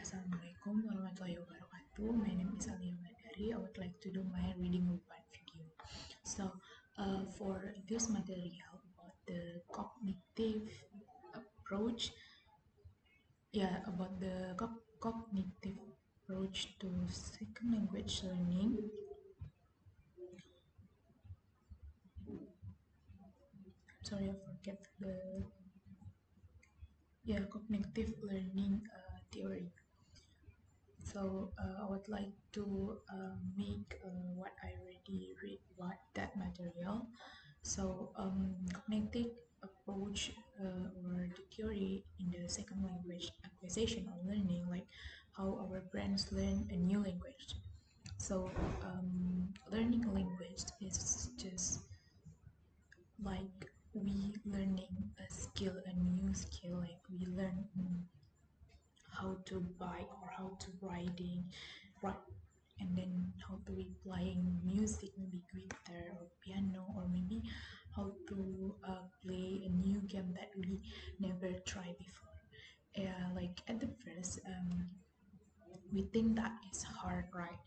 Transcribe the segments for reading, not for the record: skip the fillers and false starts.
Assalamualaikum warahmatullahi wabarakatuh. My name is Alya Wulandari. I would like to do my reading report video. For this material about the cognitive approach, about the cognitive approach to second language learning. Sorry, I forget the cognitive learning theory. I would like to make what I already read about that material. Cognitive approach or the theory in the second language acquisition or learning, like how our brains learn a new language. Learning a language is just like we learning a skill, a new skill, like we learn how to bike or how to right, and then how to be playing music, maybe guitar or piano, or maybe how to play a new game that we never tried before. Like at the first, we think that is hard, right?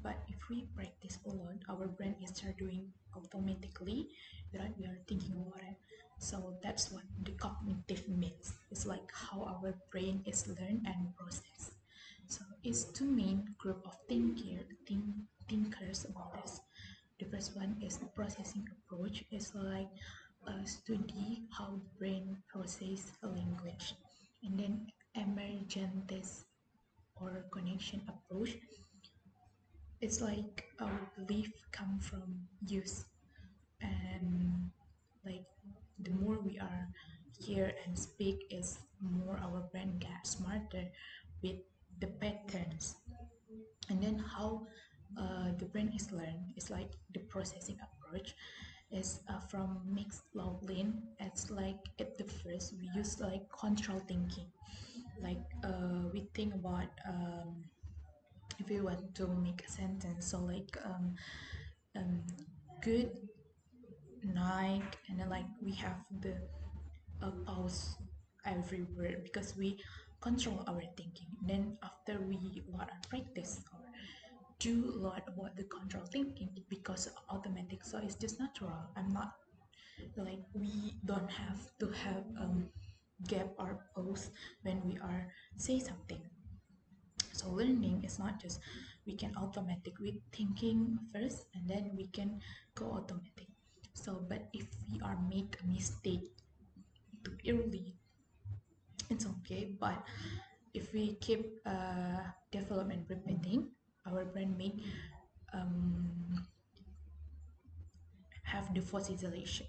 But if we practice a lot, our brain is start doing automatically without we are thinking about it. So that's what the cognitive means. It's like how our brain is learn and process. So it's two main group of thinkers about this. The first one is the processing approach. It's like study how the brain process a language, and then emergentist or connection approach. It's like our belief come from use, and like the more we are hear and speak is more our brain gets smarter with the patterns. And then how the brain is learned is like the processing approach is from mixed learning. It's like at the first we use like control thinking, like we think about if we want to make a sentence, so like um, good night, and then like we have the pause every word because we control our thinking. Then after we lot of practice or do a lot about the control thinking, it becomes automatic, so it's just natural. I'm not like we don't have to have gap or pause when we are say something. So learning is not just we can automatic with thinking first and then we can go automatic. So but if we are make a mistake too early, it's okay. But if we keep development repeating, our brain may um, have the fossilization.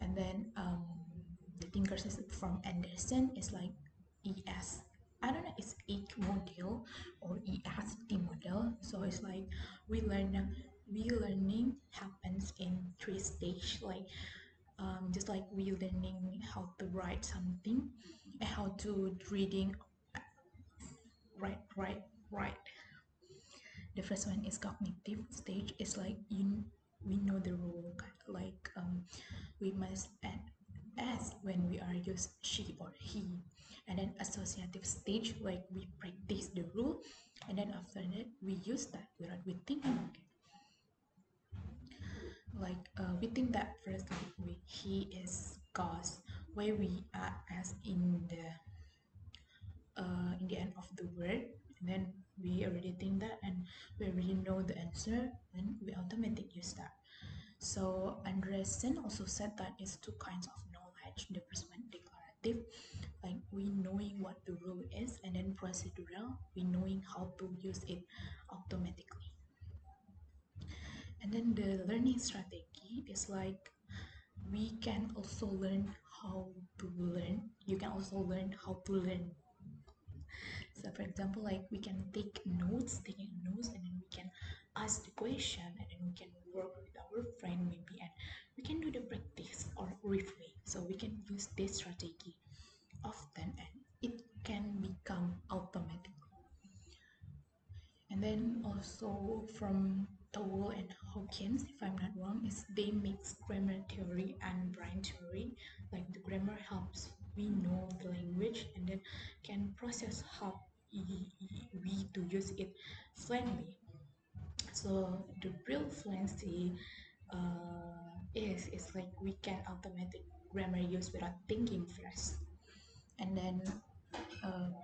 And then the thinker system from Anderson is like ES. I don't know, it's E model or EST model. So it's like we learning happens in three stage, like just like we learning how to write something and how to reading write. The first one is cognitive stage. It's like we know the rule, like we must as when we are use she or he. And then associative stage, like we practice the rule, and then after that we use that without we thinking. Like we think that first, like he is cause, where we are as in the end of the word, and then we already think that and we already know the answer, then we automatically use that. So Andresen also said that it's two kinds of knowledge. The first one declarative, like we knowing what the rule is, and then procedural, we knowing how to use it automatically. And then the learning strategy is like we can also learn how to learn. You can also learn how to learn. So for example, like we can taking notes, and then we can ask the question, and then we can work with our friend maybe, and we can do the practice or replay. So we can use this strategy often, and it can become automatic. And then also from Toll and Hawkins, if I'm not wrong, is they mix grammar theory and brain theory. Like the grammar helps we know the language and then can process how we to use it fluently. So the real fluency is like we can automatic grammar use without thinking first, and then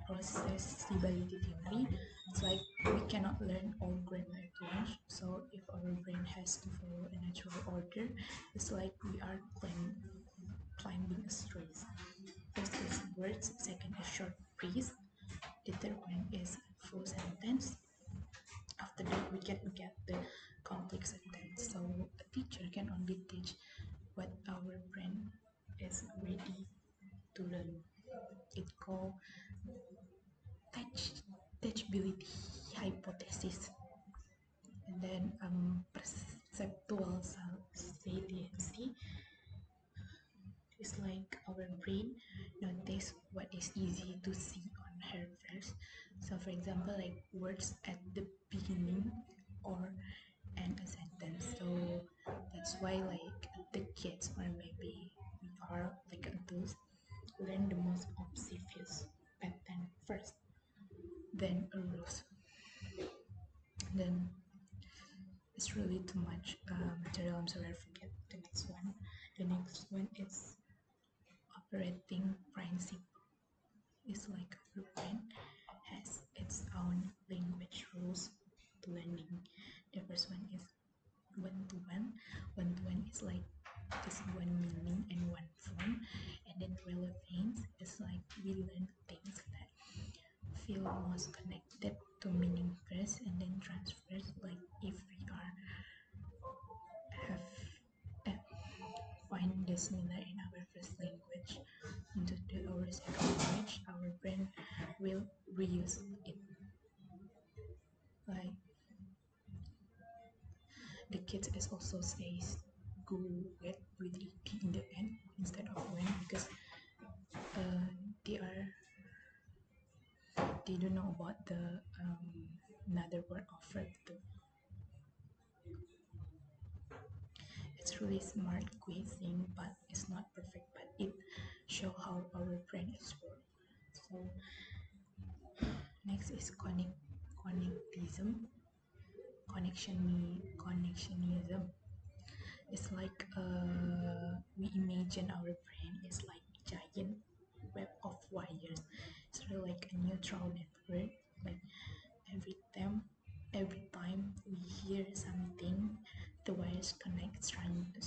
processibility theory. It's like we cannot learn all grammar at once. So if our brain has to follow a natural order, it's like we are climbing a stairs. First is words, second is short phrase, the third one is full sentence. After that, we can get the complex sentence. So a teacher can only teach what our brain is ready to learn. It's called teach, teachability hypothesis. And then perceptual saliency is like our brain notice what is easy to see on her first. So for example, like words at the beginning or end a sentence. So that's why like the kids or maybe we are like adults learn the most obvious pattern first, then arose. Then it's really too much material. I'm sorry, I forget the next one. The next one is operating principle. It's like our brain has its own language rules to learning. The first one is one to one. One to one is like just one meaning and one form, and then relevance is like we learn things that feel most connected to meaning first, and then transfers like if we are have find the similar in our first language into our second language, our brain will reuse it. Like the kids is also says go wet with it in the end instead of when, because uh, they are they don't know about the another word offered to. It's really smart quizzing, but it's not perfect, but it show how our brain is work. So next is connectism, connectionism. It's like we imagine our brain is like a giant web of wires. It's really like a neutral network. Like every time, every time we hear something, the wires connect stronger.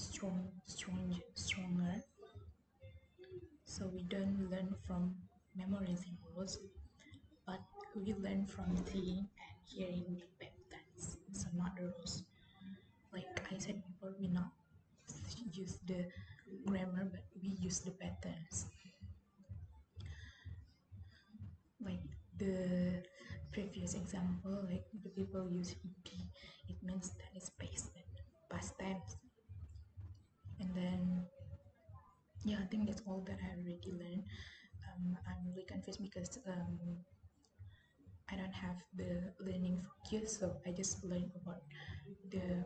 So we don't learn from memorizing rules, but we learn from seeing and hearing the patterns. So not the rules. Like I said before, we not use the grammar, but we use the patterns. Like the previous example, like the people use ed, it means that it's past tense. And then yeah, I think that's all that I already learned. I'm really confused because I don't have the learning focus, so I just learn about the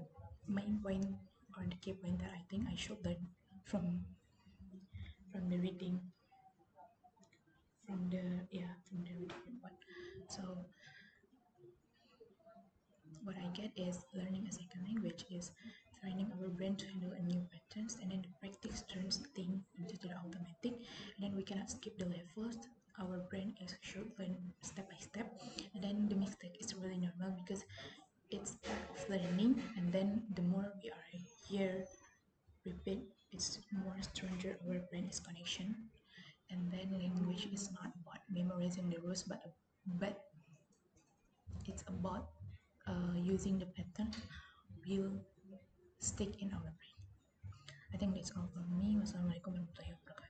main point or the key point that I think I should learn from from the reading, from the reading report. So what I get is learning a second language is training our brain to handle a new patterns, and then the practice turns thing into the automatic, and then we cannot skip the levels. Our brain is should learn step by step, and then the mistake is really normal because it's part of learning, and then the more we are here repeat, it's more stronger our brain is connection. And then language is not about memorizing the rules, but it's about using the pattern will stick in our brain. I think that's all from me. Wassalamualaikum warahmatullahi wabarakatuh.